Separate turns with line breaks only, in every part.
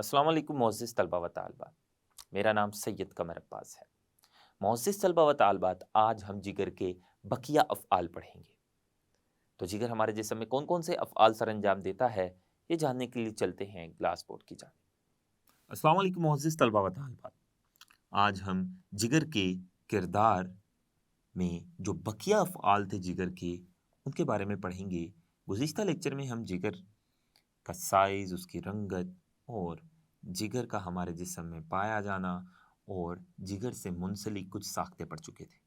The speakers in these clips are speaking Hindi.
अस्सलाम वालेकुम मोअज़्ज़िज़ तलबा व तालिबात। मेरा नाम सैयद कमर अब्बास है। मोअज़्ज़िज़ तलबा व तालिबात, आज हम जिगर के बकिया अफ़आल पढ़ेंगे। तो जिगर हमारे जिस्म में कौन-कौन से अफ़आल सरअंजाम देता है, ये जानने के लिए चलते हैं ग्लास बोर्ड की जानिब। अस्सलाम वालेकुम मोअज़्ज़िज़ तलबा व तालिबात। आज हम जिगर के किरदार में जो बकिया अफ़आल थे जिगर के, उनके बारे में पढ़ेंगे। गुज़िश्ता लेक्चर में हम जिगर का साइज़, उसकी रंगत और जिगर का हमारे जिस्म में पाया जाना और जिगर से मुंसलिक कुछ साख्तें पढ़ चुके थे।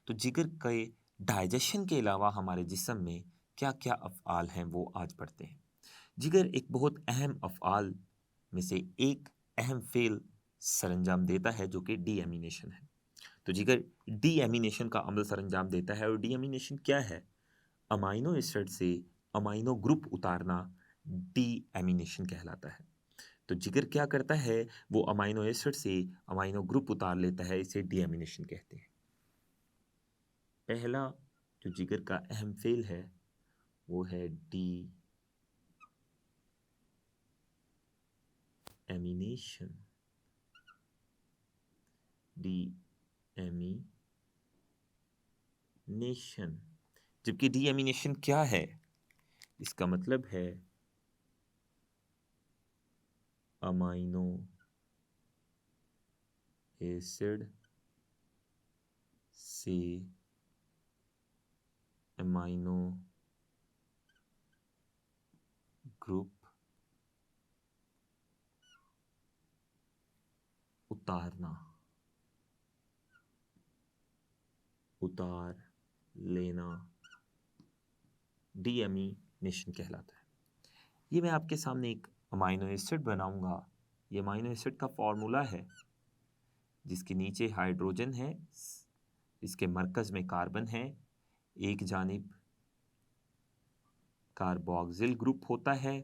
तो जिगर के डाइजेशन के अलावा हमारे जिस्म में क्या-क्या अफ़आल हैं, वो आज पढ़ते हैं। जिगर एक बहुत अहम अफ़आल में से एक अहम फ़ेल सरअंजाम देता है, जो कि डीएमीनेशन है। तो जिगर डीएमीनेशन का अमल सरअंजाम देता है और डीएमीनेशन क्या है? अमाइनो एसिड से अमाइनो ग्रुप उतारना डीएमीनेशन कहलाता है। तो जिगर क्या करता है? वो अमाइनो एसिड से अमाइनो ग्रुप उतार लेता है, इसे डीएमीनेशन कहते हैं। पहला जो जिगर का अहम फ़ेल है, वो है डीएमीनेशन। डीएमीनेशन, जबकि डीएमीनेशन क्या है? इसका मतलब है अमाइनो एसिड से अमाइनो ग्रुप उतारना, उतार लेना डीएमीनेशन कहलाता है। ये मैं आपके सामने एक अमाइनो एसिड बनाऊंगा। ये अमाइनो एसिड का फॉर्मूला है, जिसके नीचे हाइड्रोजन है, इसके मरकज़ में कार्बन है, एक जानिब कार्बोक्सिल ग्रुप होता है,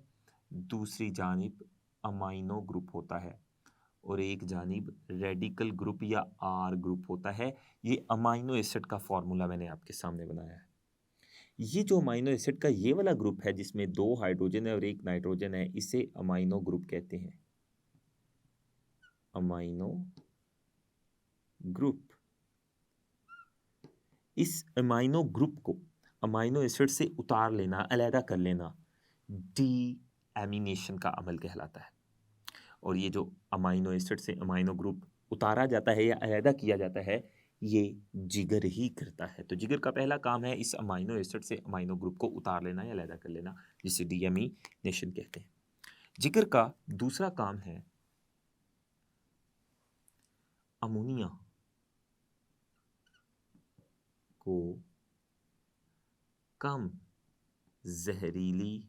दूसरी जानिब अमाइनो ग्रुप होता है और एक जानिब रेडिकल ग्रुप या आर ग्रुप होता है। ये अमाइनो एसिड का फॉर्मूला मैंने आपके सामने बनाया है। ये जो अमाइनो एसिड का ये वाला ग्रुप है, जिसमें 2 हाइड्रोजन है और 1 नाइट्रोजन है, इसे अमाइनो ग्रुप कहते हैं। Amino group. इस अमाइनो ग्रुप को अमाइनो एसिड से उतार लेना, अलहदा कर लेना, डीएमीनेशन का अमल कहलाता है। और ये जो अमाइनो एसिड से अमाइनो ग्रुप उतारा जाता है या अलहदा किया जाता है, ये जिगर ही करता है। तो जिगर का पहला काम है इस अमाइनो एसिड से अमाइनो ग्रुप को उतार लेना या अलहदा कर लेना, जिसे डीएमीनेशन कहते हैं। जिगर का दूसरा काम है अमोनिया को कम जहरीली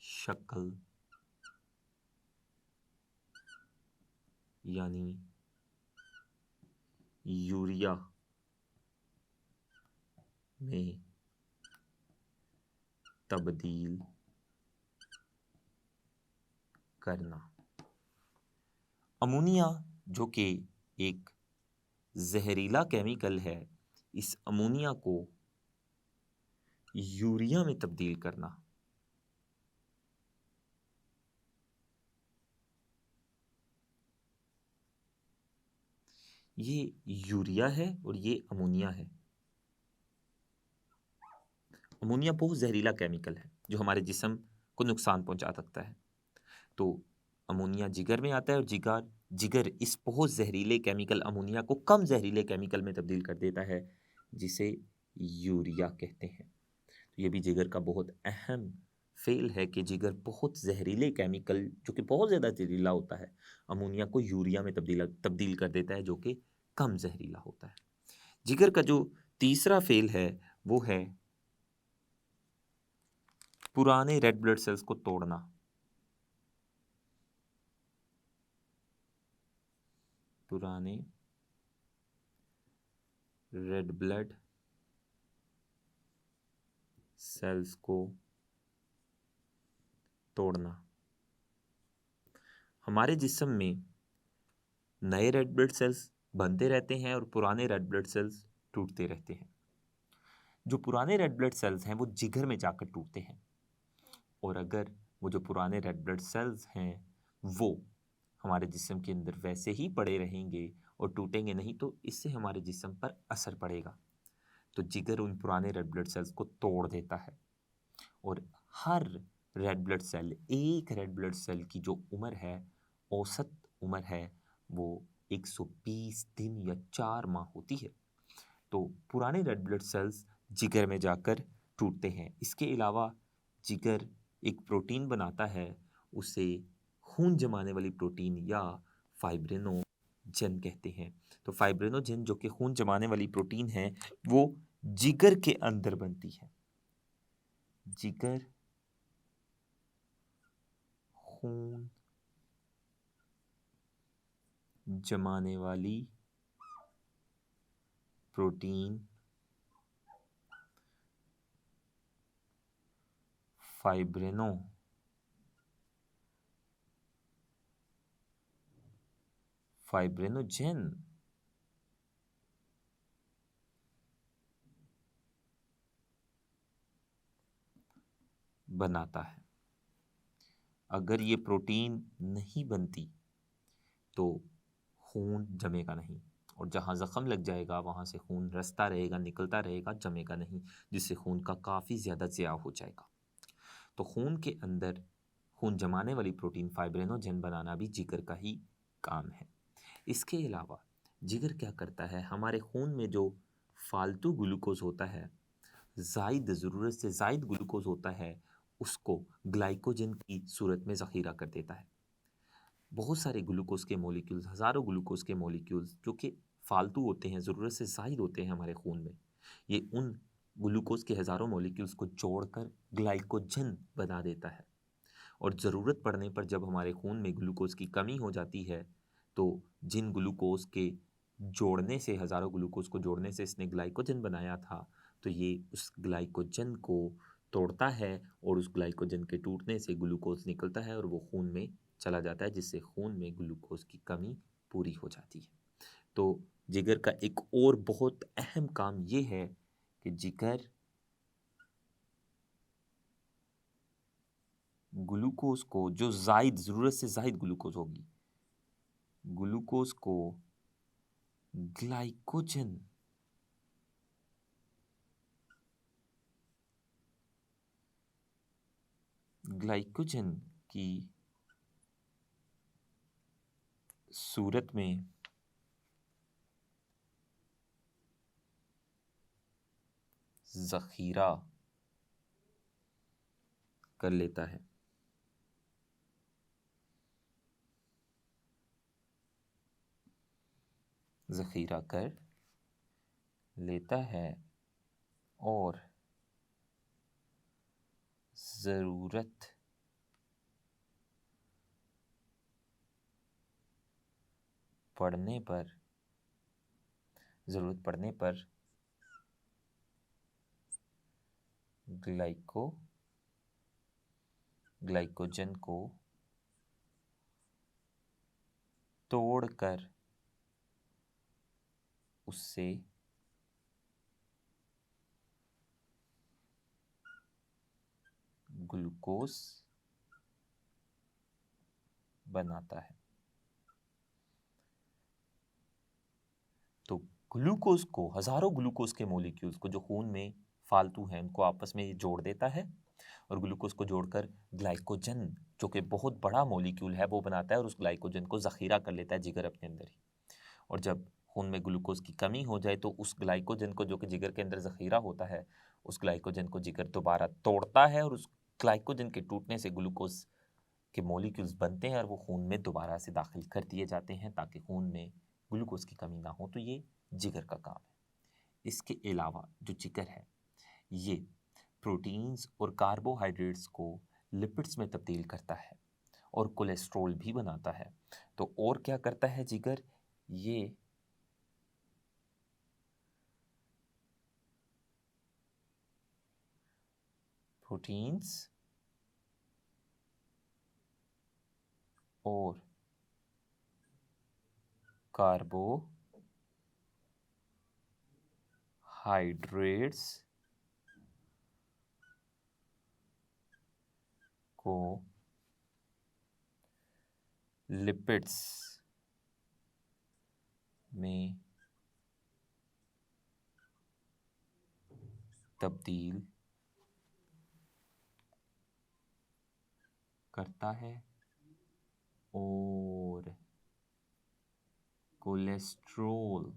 शक्ल यानी यूरिया में तब्दील करना। अमोनिया, जो कि एक जहरीला केमिकल है, इस अमोनिया को यूरिया में तब्दील करना। ये यूरिया है और ये अमोनिया है। अमोनिया बहुत जहरीला केमिकल है जो हमारे जिस्म को नुकसान पहुंचा सकता है। तो अमोनिया जिगर में आता है और जिगर जिगर इस बहुत जहरीले केमिकल अमोनिया को कम जहरीले केमिकल में तब्दील कर देता है, जिसे यूरिया कहते हैं। तो ये भी जिगर का बहुत अहम फेल है कि जिगर बहुत जहरीले केमिकल, जो कि बहुत ज़्यादा जहरीला होता है, अमोनिया को यूरिया में तब्दील कर देता है, जो कि कम जहरीला होता है। जिगर का जो तीसरा फेल है, वो है पुराने रेड ब्लड सेल्स को तोड़ना। पुराने रेड ब्लड सेल्स को तोड़ना। हमारे जिस्म में नए रेड ब्लड सेल्स बनते रहते हैं और पुराने रेड ब्लड सेल्स टूटते रहते हैं। जो पुराने रेड ब्लड सेल्स हैं, वो जिगर में जाकर टूटते हैं और अगर वो जो पुराने रेड ब्लड सेल्स हैं वो हमारे जिस्म के अंदर वैसे ही पड़े रहेंगे और टूटेंगे नहीं, तो इससे हमारे जिस्म पर असर पड़ेगा। तो जिगर उन पुराने रेड ब्लड सेल्स को तोड़ देता है और हर रेड ब्लड सेल, एक रेड ब्लड सेल की जो उम्र है, औसत उम्र है, वो 120 दिन या 4 माह होती है। तो पुराने रेड ब्लड सेल्स जिगर में जाकर टूटते हैं। इसके अलावा जिगर एक प्रोटीन बनाता है, उसे खून जमाने वाली प्रोटीन या फाइब्रिनोजन कहते हैं। तो फाइब्रिनोजन जो कि खून जमाने वाली प्रोटीन है, वो जिगर के अंदर बनती है। जिगर खून जमाने वाली प्रोटीन फाइब्रिनोजेन बनाता है। अगर ये प्रोटीन नहीं बनती तो खून जमेगा नहीं, और जहाँ ज़ख्म लग जाएगा वहाँ से खून रसता रहेगा, निकलता रहेगा, जमेगा नहीं, जिससे खून का काफ़ी ज़्यादा ज़ियाव हो जाएगा। तो खून के अंदर खून जमाने वाली प्रोटीन फाइब्रिनोजेन बनाना भी जिगर का ही काम है। इसके अलावा जिगर क्या करता है, हमारे खून में जो फालतू ग्लूकोज होता है, ज़ायद ज़रूरत से ज़ायद ग्लूकोज होता है, उसको ग्लाइकोजन की सूरत में ज़ख़ीरा कर देता है। बहुत सारे ग्लूकोज के मॉलिक्यूल्स, हज़ारों ग्लूकोज के मॉलिक्यूल्स जो कि फालतू होते हैं, ज़रूरत से ज़ायद होते हैं हमारे खून में, ये उन ग्लूकोज के हज़ारों मॉलिक्यूल्स को जोड़कर ग्लाइकोजन बना देता है। और ज़रूरत पड़ने पर जब हमारे खून में ग्लूकोज की कमी हो जाती है, तो जिन ग्लूकोज के जोड़ने से, हज़ारों ग्लूकोज को जोड़ने से इसने ग्लाइकोजन बनाया था, तो ये उस ग्लाइकोजन को तोड़ता है और उस ग्लाइकोजन के टूटने से ग्लूकोज निकलता है और वो खून में चला जाता है, जिससे खून में ग्लूकोज की कमी पूरी हो जाती है। तो जिगर का एक और बहुत अहम काम ये है कि जिगर ग्लूकोज को, जो जायद, ज़रूरत से ज़ायद ग्लूकोज होगी, ग्लूकोज को ग्लाइकोजन ग्लाइकोजन की सूरत में ज़ख़ीरा कर लेता है। ज़ख़ीरा कर लेता है और ज़रूरत पड़ने पर ज़रूरत पड़ने पर ग्लाइकोजन को तोड़कर उससे ग्लूकोज बनाता है। तो ग्लूकोज को, हज़ारों ग्लूकोज के मॉलिक्यूल्स को जो खून में फालतू हैं, उनको आपस में ये जोड़ देता है और ग्लूकोज को जोड़कर ग्लाइकोजन, जो कि बहुत बड़ा मॉलिक्यूल है, वो बनाता है और उस ग्लाइकोजन को ज़ख़ीरा कर लेता है जिगर अपने अंदर ही। और जब खून में ग्लूकोज की कमी हो जाए तो उस ग्लाइकोजन को, जो कि जिगर के अंदर ज़ख़ीरा होता है, उस ग्लाइकोजन को जिगर दोबारा तोड़ता है और उस ग्लाइकोजन के टूटने से ग्लूकोज के मॉलिक्यूल्स बनते हैं और वो खून में दोबारा से दाखिल कर दिए जाते हैं ताकि खून में ग्लूकोज की कमी ना हो। तो ये जिगर का काम है। इसके अलावा जो जिगर है, ये प्रोटीन्स और कार्बोहाइड्रेट्स को लिपिड्स में तब्दील करता है और कोलेस्ट्रॉल भी बनाता है। तो और क्या करता है जिगर, ये प्रोटीन्स और कार्बोहाइड्रेट्स को लिपिड्स में तब्दील करता है और कोलेस्ट्रोल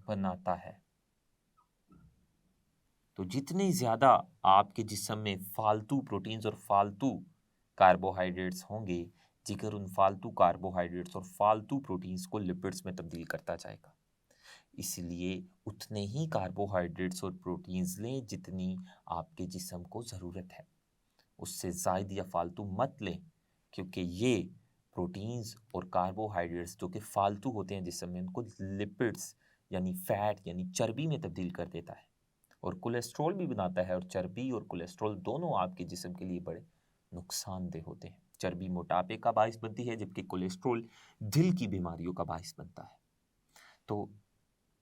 बनाता है। तो जितने ज़्यादा आपके जिस्म में फालतू प्रोटीन्स और फालतू कार्बोहाइड्रेट्स होंगे, जिगर उन फालतू कार्बोहाइड्रेट्स और फालतू प्रोटीन्स को लिपिड्स में तब्दील करता जाएगा। इसलिए उतने ही कार्बोहाइड्रेट्स और प्रोटीन्स लें जितनी आपके जिस्म को ज़रूरत है। उससे ज़ायद या फालतू मत लें, क्योंकि ये प्रोटीन्स और कार्बोहाइड्रेट्स जो कि फालतू होते हैं जिस्म में, उनको लिपिड्स यानी फैट यानी चर्बी में तब्दील कर देता है और कोलेस्ट्रॉल भी बनाता है। और चर्बी और कोलेस्ट्रॉल दोनों आपके जिस्म के लिए बड़े नुकसानदेह होते हैं। चर्बी मोटापे का बायस बनती है, जबकि कोलेस्ट्रॉल दिल की बीमारियों का बायस बनता है। तो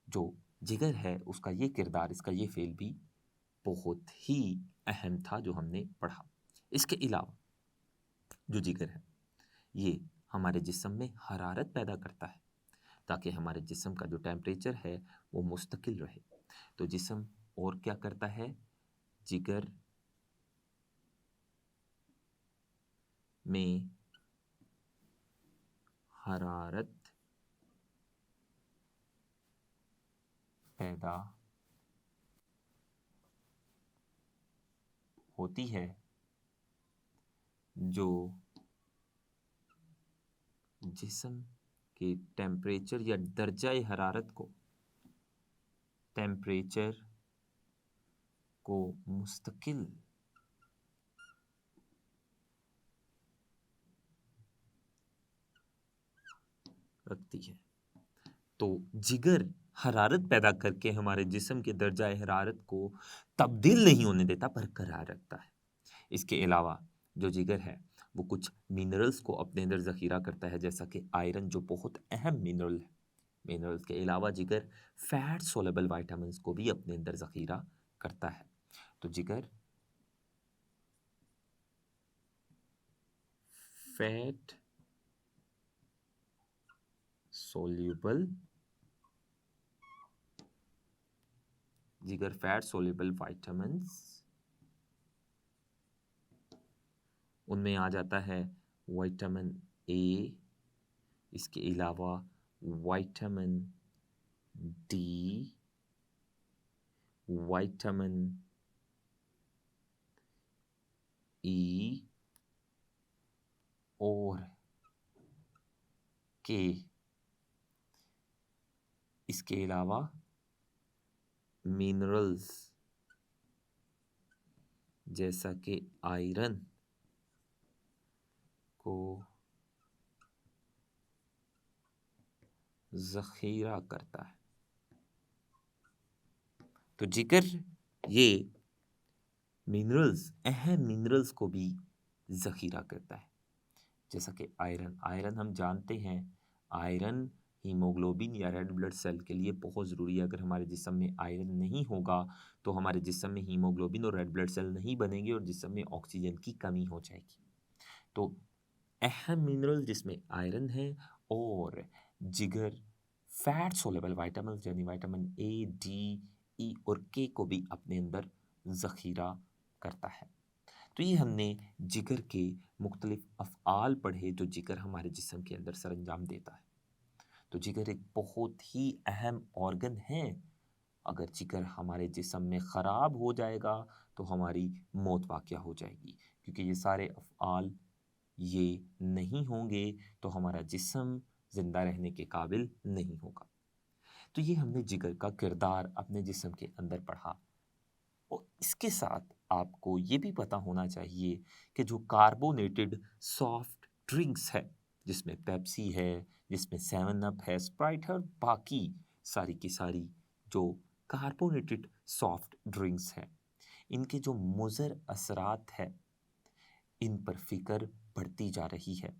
जो जिगर है उसका ये किरदार, इसका ये फेल भी बहुत ही अहम था जो हमने पढ़ा। इसके अलावा जो जिगर है ये हमारे जिस्म में हरारत पैदा करता है ताकि हमारे जिस्म का जो टेम्परेचर है वो मुस्तकिल रहे। तो जिस्म और क्या करता है, जिगर में हरारत पैदा होती है जो जिस्म के टेम्परेचर या दर्जाए हरारत को मुस्तकिल रखती है। तो जिगर हरारत पैदा करके हमारे जिस्म के दर्जाए हरारत को तब्दील नहीं होने देता, बरकरार रखता है। इसके अलावा जो जिगर है वो कुछ मिनरल्स को अपने अंदर ज़ख़ीरा करता है, जैसा कि आयरन जो बहुत अहम मिनरल है। मिनरल्स के अलावा जिगर फैट सोलेबल वाइटामिन्स को भी अपने अंदर ज़ख़ीरा करता है। तो जिगर फैट सोल्यूबल वाइटामिन्स, उनमें आ जाता है विटामिन ए, इसके अलावा विटामिन डी, विटामिन ई और के। इसके अलावा मिनरल्स जैसा कि आयरन को ज़ख़ीरा करता है। तो जिगर ये मिनरल्स, अहम मिनरल्स को भी ज़ख़ीरा करता है, जैसा कि आयरन हम जानते हैं, आयरन हीमोग्लोबिन या रेड ब्लड सेल के लिए बहुत ज़रूरी है। अगर हमारे जिस्म में आयरन नहीं होगा तो हमारे जिस्म में हीमोग्लोबिन और रेड ब्लड सेल नहीं बनेंगे और जिस्म में ऑक्सीजन की कमी हो जाएगी। तो अहम मिनरल जिसमें आयरन है और जिगर फैट सोलेबल वाइटामिन यानी विटामिन ए, डी, ई और के को भी अपने अंदर ज़ख़ीरा करता है। तो ये हमने जिगर के मुख्तलिफ अफ़आल पढ़े जो जिगर हमारे जिस्म के अंदर सरअंजाम देता है। तो जिगर एक बहुत ही अहम ऑर्गन है। अगर जिगर हमारे जिस्म में ख़राब हो जाएगा तो हमारी मौत वाक़या हो जाएगी, क्योंकि ये सारे अफ़आल ये नहीं होंगे तो हमारा जिस्म ज़िंदा रहने के काबिल नहीं होगा। तो ये हमने जिगर का किरदार अपने जिस्म के अंदर पढ़ा। और इसके साथ आपको ये भी पता होना चाहिए कि जो कार्बोनेटेड सॉफ्ट ड्रिंक्स है, जिसमें पेप्सी है, जिसमें 7 अप है, स्प्राइट है और बाकी सारी की सारी जो कार्बोनेटेड सॉफ्ट ड्रिंक्स हैं, इनके जो मुज़र असरात है, इन पर फ़िक्र बढ़ती जा रही है।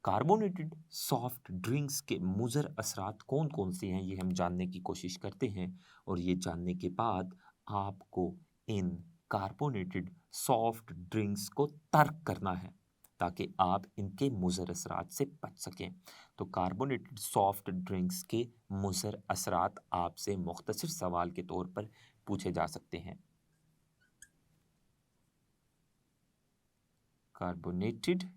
कार्बोनेटेड सॉफ्ट ड्रिंक्स के मुज़र असरात कौन-कौन से हैं, ये हम जानने की कोशिश करते हैं और ये जानने के बाद आपको इन कार्बोनेटेड सॉफ्ट ड्रिंक्स को तर्क करना है ताकि आप इनके मुज़र असरात से बच सकें। तो कार्बोनेटेड सॉफ्ट ड्रिंक्स के मुज़र असरात आपसे मुख्तसर सवाल के तौर पर पूछे जा सकते हैं। कार्बोनेटेड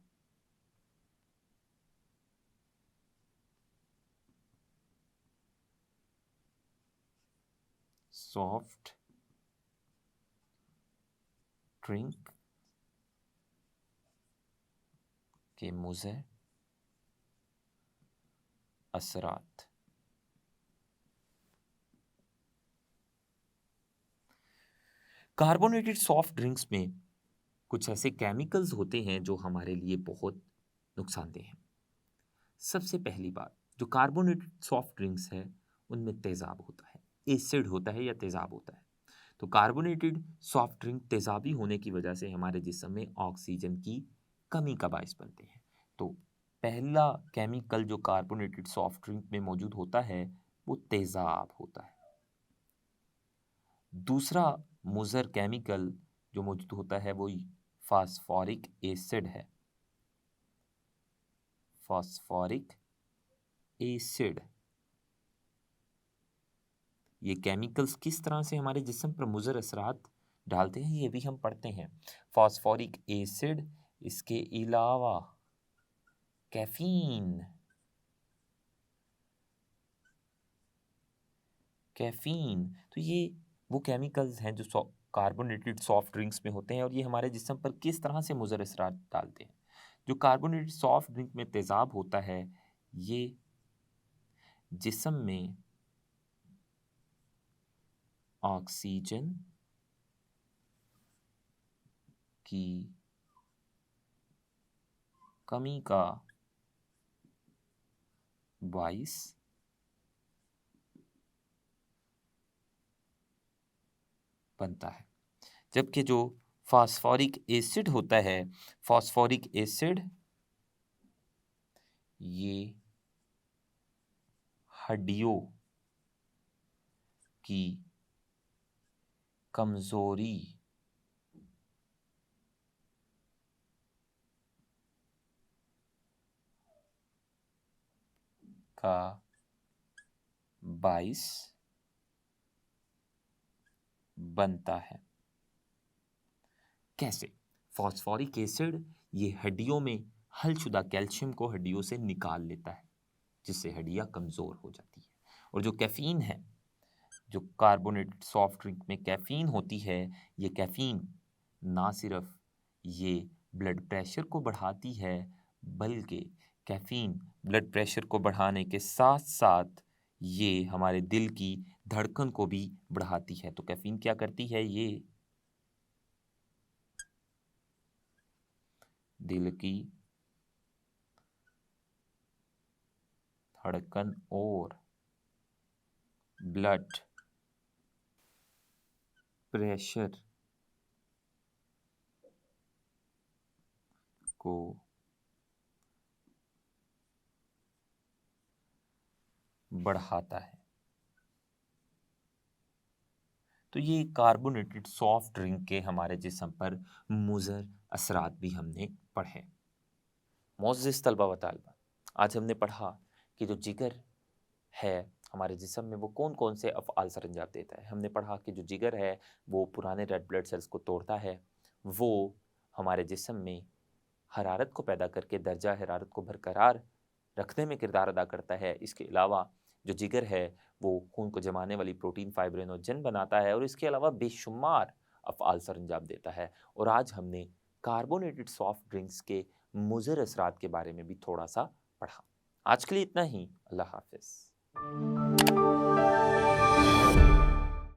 सॉफ्ट ड्रिंक के मुज़र असरात। कार्बोनेटेड सॉफ्ट ड्रिंक्स में कुछ ऐसे केमिकल्स होते हैं जो हमारे लिए बहुत नुकसानदेह हैं। सबसे पहली बात, जो कार्बोनेटेड सॉफ्ट ड्रिंक्स है उनमें तेज़ाब होता है, एसिड होता है या तेज़ाब होता है। तो कार्बोनेटेड सॉफ्ट ड्रिंक तेज़ाबी होने की वजह से हमारे जिस्म में ऑक्सीजन की कमी का बायस बनते हैं। तो पहला केमिकल जो कार्बोनेटेड सॉफ्ट ड्रिंक में मौजूद होता है वो तेज़ाब होता है। दूसरा मुज़र केमिकल जो मौजूद होता है वो फास्फोरिक एसिड है। फास्फोरिक एसिड, ये केमिकल्स किस तरह से हमारे जिस्म पर मुज़र असरात डालते हैं ये भी हम पढ़ते हैं। फास्फोरिक एसिड, इसके अलावा कैफीन, कैफीन, तो ये वो केमिकल्स हैं जो कार्बोनेटेड सॉफ्ट ड्रिंक्स में होते हैं और ये हमारे जिस्म पर किस तरह से मुज़र असरात डालते हैं। जो कार्बोनेटेड सॉफ्ट ड्रिंक में तेज़ाब होता है ये जिस्म में ऑक्सीजन की कमी का बाइस बनता है। जबकि जो फास्फोरिक एसिड होता है, फास्फोरिक एसिड ये हड्डियों की कमजोरी का बाइस बनता है। कैसे? फास्फोरिक एसिड ये हड्डियों में हलशुदा कैल्शियम को हड्डियों से निकाल लेता है जिससे हड्डियां कमज़ोर हो जाती है। और जो कैफीन है, जो कार्बोनेटेड सॉफ्ट ड्रिंक में कैफीन होती है, ये कैफीन ना सिर्फ ये ब्लड प्रेशर को बढ़ाती है बल्कि कैफीन ब्लड प्रेशर को बढ़ाने के साथ साथ ये हमारे दिल की धड़कन को भी बढ़ाती है। तो कैफीन क्या करती है? ये दिल की धड़कन और ब्लड प्रेशर को बढ़ाता है। तो ये कार्बोनेटेड सॉफ्ट ड्रिंक के हमारे जिस्म पर मुज़र असरात भी हमने पढ़े। मोअज़्ज़िज़ तलबा व तालिबात, आज हमने पढ़ा कि जो जिगर है हमारे जिस्म में वो कौन कौन से अफ़आल सरअंजाम देता है। हमने पढ़ा कि जो जिगर है वो पुराने रेड ब्लड सेल्स को तोड़ता है, वो हमारे जिस्म में हरारत को पैदा करके दर्जा हरारत को बरकरार रखने में किरदार अदा करता है। इसके अलावा जो जिगर है वो खून को जमाने वाली प्रोटीन फाइब्रिनोजन बनाता है और इसके अलावा बेशुमार अफ़आल सरअंजाम देता है। और आज हमने कार्बोनेटेड सॉफ्ट ड्रिंक्स के मुज़र असरात के बारे में भी थोड़ा सा पढ़ा। आज के लिए इतना ही। अल्लाह हाफ़िज़।